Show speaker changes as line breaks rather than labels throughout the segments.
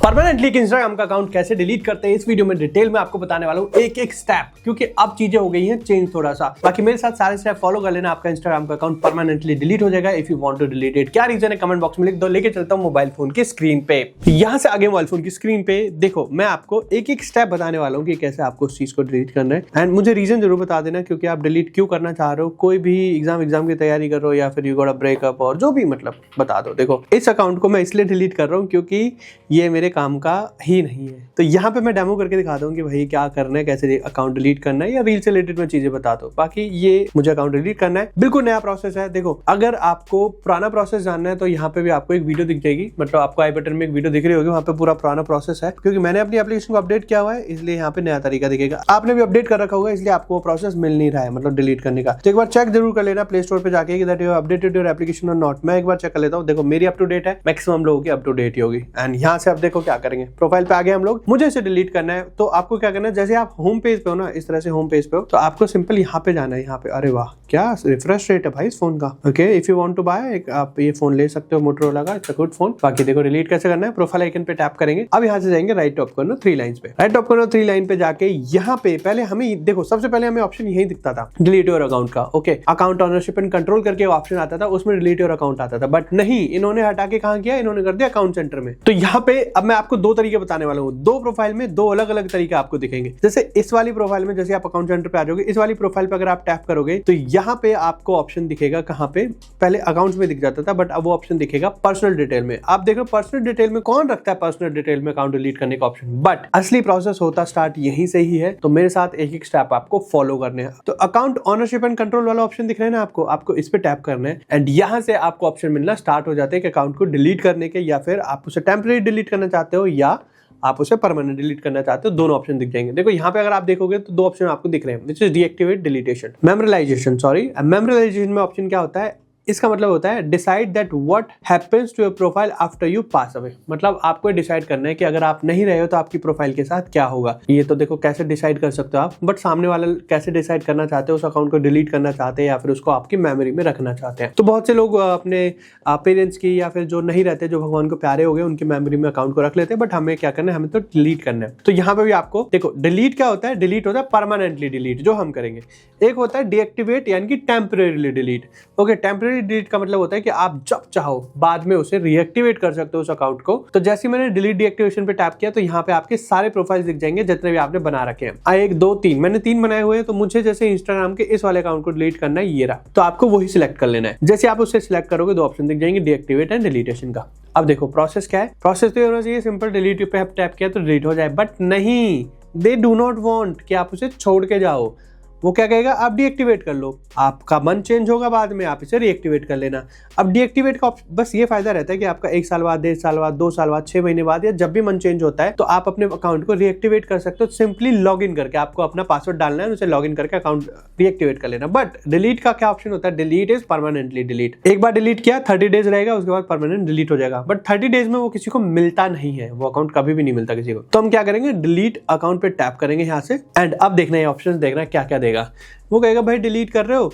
Permanently Instagram का account कैसे delete करते हैं इस वीडियो में डिटेल में आपको बताने वाला हूँ एक एक स्टेप, क्योंकि अब चीजें हो गई हैं चेंज थोड़ा सा। बाकी मेरे साथ सारे स्टेप फॉलो कर लेना, आपका इंस्टाग्राम का अकाउंट परमानेंटली डिलीट हो जाएगा if you want to delete it. क्या रीजन है कमेंट बॉक्स में लिख दो। लेके चलता हूँ मोबाइल फोन की स्क्रीन पे। यहाँ से आगे मोबाइल फोन की स्क्रीन पे देखो, मैं आपको एक एक स्टेप बताने वाला हूँ कि कैसे आपको उस चीज को डिलीट करना है। एंड मुझे रीजन जरूर बता देना क्योंकि आप डिलीट क्यों करना चाह रहे हो। कोई भी एग्जाम की तैयारी कर रहे हो या फिर यू गॉट अ ब्रेकअप और जो भी, मतलब बता दो। देखो, इस अकाउंट को मैं इसलिए डिलीट कर रहा हूँ क्योंकि ये मेरे काम का ही नहीं है। तो यहाँ पे मैं डेमो करके दिखाता हूँ कि भाई क्या करना है, कैसे अकाउंट डिलीट करना है, या रील से रिलेटेड मैं चीजें बता दो। बाकी ये मुझे अकाउंट डिलीट करना है, बिल्कुल नया प्रोसेस है। देखो, अगर आपको पुराना प्रोसेस जानना है तो यहाँ पे भी आपको एक वीडियो दिख जाएगी, मतलब आपको आई बटन में एक वीडियो दिख रही होगी, वहाँ पे पूरा पुराना प्रोसेस है। क्योंकि मैंने अपनी एप्लीकेशन को अपडेट किया हुआ है इसलिए यहाँ पे नया तरीका दिखेगा। आपने भी अपडेट कर रखा होगा इसलिए आपको वो प्रोसेस मिल नहीं रहा है, मतलब डिलीट करने का। तो एक बार चेक जरूर कर लेना प्ले स्टोर पे जाके that you updated your application और नॉट। मैं एक बार चेक कर लेता हूँ। देखो, मेरी अप टू डेट है, मैक्सिमम लोगों की अप टू डेट ही होगी। एंड यहाँ से आप देखो क्या करेंगे, प्रोफाइल पे आ गए हम लोग। मुझे इसे डिलीट करना है तो आपको क्या करना है, जैसे आप होम पेज पे हो ना, इस तरह से होम पेज पे हो तो आपको सिंपल यहाँ पे जाना है। यहाँ पे अरे वाह, क्या रिफ्रेश रेट है भाई इस फोन का। Okay, if you want to buy, आप ये फोन ले सकते हो, मोटोरोला का, इट्स अ गुड फोन। बाकी देखो डिलीट कैसे करना है, प्रोफाइल आइकन पे टैप करेंगे। अब यहाँ से जाएंगे राइट टॉप कॉर्नर 3 लाइंस पे, राइट टॉप कॉर्नर 3 लाइन पे जाके यहाँ पे पहले हमें देखो, सबसे पहले हमें ऑप्शन यही दिखता था, डिलीट योर अकाउंट का। Okay, account ownership and control करके ऑप्शन आता था, उसमें डिलीट योर अकाउंट आता था। बट नहीं, इन्होंने हटा के कहाँ किया, इन्होंने कर दिया अकाउंट सेंटर में। तो यहाँ पे अब मैं आपको 2 तरीके बताने वाला हूँ। 2 प्रोफाइल में 2 अलग अलग तरीके आपको दिखेंगे। जैसे इस वाली प्रोफाइल में, जैसे आप अकाउंट सेंटर पे आ जाओगे, इस वाली प्रोफाइल पे अगर आप टैप करोगे तो यहाँ पे आपको ऑप्शन दिखेगा। कहाँ पे, पहले अकाउंट्स में दिख जाता था बट अब वो ऑप्शन दिखेगा पर्सनल डिटेल में। आप देखो पर्सनल डिटेल में कौन रखता है पर्सनल डिटेल में अकाउंट डिलीट करने का ऑप्शन। बट असली प्रोसेस होता स्टार्ट यहीं से ही है। तो मेरे साथ एक एक स्टेप आपको फॉलो करने हैं। तो अकाउंट ऑनरशिप एंड कंट्रोल वाला ऑप्शन दिख रहा है ना आपको इस पे टैप करना है। एंड यहाँ से आपको ऑप्शन मिलना स्टार्ट हो जाते हैं कि अकाउंट को डिलीट करने के, या फिर आप उसे टेम्परेरी डिलीट करना चाहते हो या आप उसे परमानेंट डिलीट करना चाहते हो। दोनों ऑप्शन दिख जाएंगे। देखो यहाँ पे अगर आप देखोगे तो 2 ऑप्शन आपको दिख रहे हैं, which is deactivate deletion, memorialization. Sorry, memorialization में ऑप्शन क्या होता है, इसका मतलब होता है decide that what happens to your profile after you pass away. मतलब आपको डिसाइड करना है कि अगर आप नहीं रहे हो तो आपकी प्रोफाइल के साथ क्या होगा। ये तो देखो कैसे डिसाइड कर सकते हो आप, बट सामने वाला कैसे डिसाइड करना चाहते हो, उस अकाउंट को डिलीट करना चाहते हैं या फिर उसको आपकी मेमोरी में रखना चाहते हैं। तो बहुत से लोग अपने पेरेंट्स की या फिर जो नहीं रहते, जो भगवान को प्यारे हो गए, उनकी मेमोरी में अकाउंट को रख लेते हैं। बट हमें क्या करना है, हमें तो डिलीट करना है। तो यहाँ पे भी आपको देखो, डिलीट क्या होता है, डिलीट होता है परमानेंटली डिलीट, जो हम करेंगे। एक होता है डीएक्टिवेट यानी कि temporarily delete. Okay, temporary delete का मतलब होता है कि आप जब चाहो बाद में उसे रीएक्टिवेट कर सकते हो उस अकाउंट को। तो जैसे मैंने डिलीट डीएक्टिवेशन पे टैप किया तो यहाँ पे आपके सारे प्रोफाइल्स दिख जाएंगे जितने भी आपने बना रखे हैं। 1 2 3, मैंने 3 बनाए हुए हैं। तो मुझे जैसे इंस्टाग्राम के इस वाले अकाउंट को डिलीट करना है, ये रहा, तो आपको वही सिलेक्ट कर लेना है। जैसे आप उससे सिलेक्ट करोगे 2 ऑप्शन दिख जाएंगे, डीएक्टिवेट एंड डिलीटेशन का। अब देखो प्रोसेस क्या है, प्रोसेस तो होना चाहिए सिंपल, डिलीट पे टैप किया तो डिलीट हो जाए। बट नहीं, दे डू नॉट वांट कि आप उसे छोड़ के जाओ। वो क्या कहेगा, आप डीएक्टिवेट कर लो, आपका मन चेंज होगा बाद में, आप इसे रीएक्टिवेट कर लेना। अब डीएक्टिवेट का बस ये फायदा रहता है कि आपका 1 साल बाद, 1.5 साल बाद, 2 साल बाद, 6 महीने बाद, या जब भी मन चेंज होता है तो आप अपने अकाउंट को रीएक्टिवेट कर सकते हो सिंपली लॉग इन करके। आपको अपना पासवर्ड डालना है, उसे लॉग इन करके अकाउंट रीएक्टिवेट कर लेना। बट डिलीट का क्या ऑप्शन होता है, डिलीट इज परमानेंटली डिलीट। एक बार डिलीट किया 30 डेज रहेगा, उसके बाद परमानेंट डिलीट हो जाएगा। बट 30 डेज में वो किसी को मिलता नहीं है, वो अकाउंट कभी भी नहीं मिलता किसी को। तो हम क्या करेंगे, डिलीट अकाउंट पे टैप करेंगे यहाँ से। एंड अब देखना है ऑप्शन, देखना है क्या क्या देगा। वो कहेगा भाई डिलीट कर रहे हो,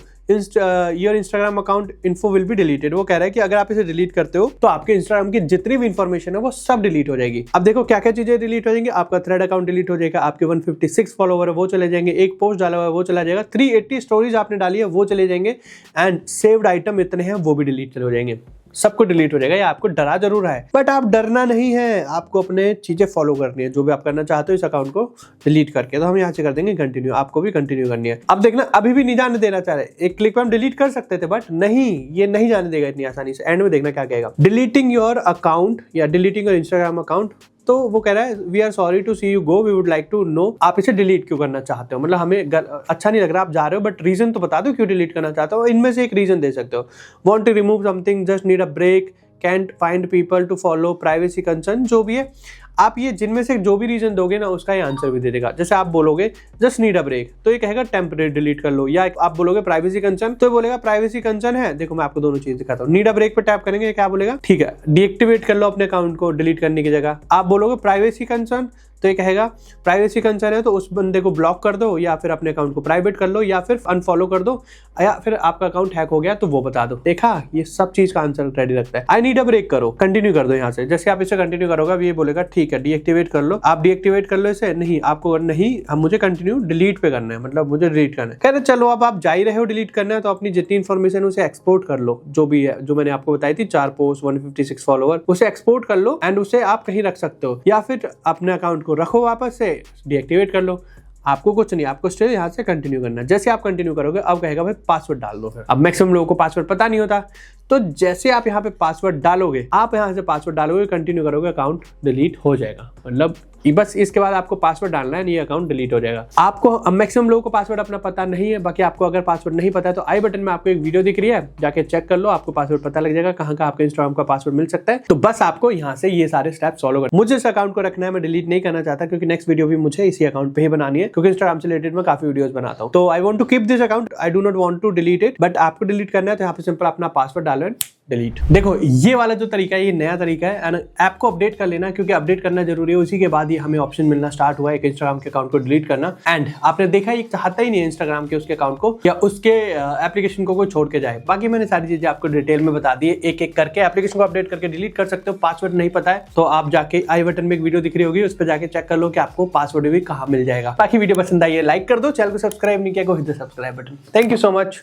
your Instagram account info will be deleted. वो कह रहा है कि अगर आप इसे डिलीट करते हो तो आपके इंस्टाग्राम की जितनी भी इंफॉर्मेशन है वो सब डिलीट हो जाएगी। अब देखो क्या क्या चीजें डिलीट हो जाएंगी, आपका थ्रेड अकाउंट डिलीट हो जाएगा, आपके 156 फॉलोवर है वो चले जाएंगे, एक पोस्ट डाला हुआ है वो चला जाएगा, 380 स्टोरीज आपने डाली है वो चले जाएंगे, एंड सेव्ड आइटम इतने हैं वो भी डिलीट हो जाएंगे। सब कुछ डिलीट हो जाएगा। ये आपको डरा जरूर है बट आप डरना नहीं है, आपको अपने चीजें फॉलो करनी है, जो भी आप करना चाहते हो इस अकाउंट को डिलीट करके। तो हम यहाँ से कर देंगे कंटिन्यू, आपको भी कंटिन्यू करनी है। अब देखना, अभी भी नहीं जाने देना चाह रहे, एक क्लिक पे हम डिलीट कर सकते थे बट नहीं, ये नहीं जाने देगा इतनी आसानी से। एंड में देखना क्या कहेगा, डिलीटिंग योर अकाउंट या डिलीटिंग योर इंस्टाग्राम अकाउंट। तो वो कह रहा है we are sorry to see you go, we would like to know, आप इसे डिलीट क्यों करना चाहते हो, मतलब हमें अच्छा नहीं लग रहा आप जा रहे हो, बट रीजन तो बता दो क्यों डिलीट करना चाहते हो। इनमें से एक रीजन दे सकते हो, want to remove something, just need a break, can't find people to follow, privacy concern, जो भी है। आप ये जिनमें से जो भी रीजन दोगे ना उसका ये आंसर भी दे देगा। जैसे आप बोलोगे जस्ट नीड अ ब्रेक तो ये कहेगा टेम्परेरी डिलीट कर लो, या आप बोलोगे प्राइवेसी कंसर्न तो ये बोलेगा प्राइवेसी कंसर्न है। देखो मैं आपको दोनों चीज दिखाता हूँ। नीड अ ब्रेक पे टैप करेंगे, क्या बोलेगा, ठीक है डीएक्टिवेट कर लो अपने अकाउंट को डिलीट करने की जगह। आप बोलोगे प्राइवेसी कंसर्न तो ये कहेगा प्राइवेसी कंसर्न है तो उस बंदे को ब्लॉक कर दो, या फिर अपने अकाउंट को प्राइवेट कर लो, या फिर अनफॉलो कर दो, या फिर आपका अकाउंट हैक हो गया तो वो बता दो। देखा, ये सब चीज का आंसर रेडी रखता है। आई नीड अ ब्रेक करो, कंटिन्यू कर दो। यहाँ से जैसे आप इसे कंटिन्यू करोगे ये बोलेगा ठीक ठीक है डीएक्टिवेट कर लो, आप डीएक्टिवेट कर लो इसे। नहीं आपको नहीं, हम मुझे कंटिन्यू डिलीट पे करना है, मतलब मुझे डिलीट करना है। कह रहे चलो अब आप जा ही रहे हो डिलीट करना है तो अपनी जितनी इन्फॉर्मेशन उसे एक्सपोर्ट कर लो, जो भी है, जो मैंने आपको बताई थी 4 पोस्ट 156 फॉलोवर, उसे एक्सपोर्ट कर लो एंड उसे आप कहीं रख सकते हो, या फिर अपने अकाउंट को रखो वापस से डीएक्टिवेट कर लो। आपको कुछ नहीं, आपको स्टिल यहाँ से कंटिन्यू करना है। जैसे आप कंटिन्यू करोगे अब कहेगा भाई पासवर्ड डाल दो। फिर अब मैक्सिमम लोगों को पासवर्ड पता नहीं होता, तो जैसे आप यहाँ पे पासवर्ड डालोगे, आप यहाँ से पासवर्ड डालोगे, कंटिन्यू करोगे, अकाउंट डिलीट हो जाएगा। मतलब बस इसके बाद आपको पासवर्ड डालना है, ये अकाउंट डिलीट हो जाएगा। आपको अब मैक्सिमम लोगों को पासवर्ड अपना पता नहीं है, बाकी आपको अगर पासवर्ड नहीं पता है तो आई बटन में आपको एक वीडियो दिख रही है, जाके चेक कर लो, आपको पासवर्ड पता लग जाएगा कहाँ का आपके इंस्टाग्राम का पासवर्ड मिल सकता है। तो बस आपको यहाँ से ये सारे स्टेप्स फॉलो करना। मुझे इस अकाउंट को रखना है, मैं डिलीट नहीं करना चाहता, क्योंकि नेक्स्ट वीडियो भी मुझे इसी अकाउंट पे ही बनानी है, क्योंकि इंस्टाग्राम से रिलेटेड मैं काफी वीडियोस बनाता हूँ। तो I want to keep this account, I do not want to delete it, but आपको डिलीट करना है तो यहाँ पे सिंपल अपना पासवर्ड डालो एंड डिलीट। देखो ये वाला जो तरीका है ये नया तरीका है एंड ऐप को अपडेट कर लेना, क्योंकि अपडेट करना जरूरी है। उसी के बाद ही हमें ऑप्शन मिलना स्टार्ट हुआ है एक इंस्टाग्राम के अकाउंट को डिलीट करना। एंड आपने देखा ये चाहता ही नहीं है इंस्टाग्राम के उसके अकाउंट को या उसके एप्लीकेशन को कोई छोड़ के जाए। बाकी मैंने सारी चीजें आपको डिटेल में बता दी है, एक एक करके एप्लीकेशन को अपडेट करके डिलीट कर सकते हो। पासवर्ड नहीं पता है तो आप जाके आई बटन में एक वीडियो दिख रही होगी, उस पर जाके चेक कर लो कि आपको पासवर्ड भी कहाँ मिल जाएगा। बाकी वीडियो पसंद आई है लाइक कर दो, चैनल को सब्सक्राइब नहीं किया को hit the subscribe button. Thank you so much.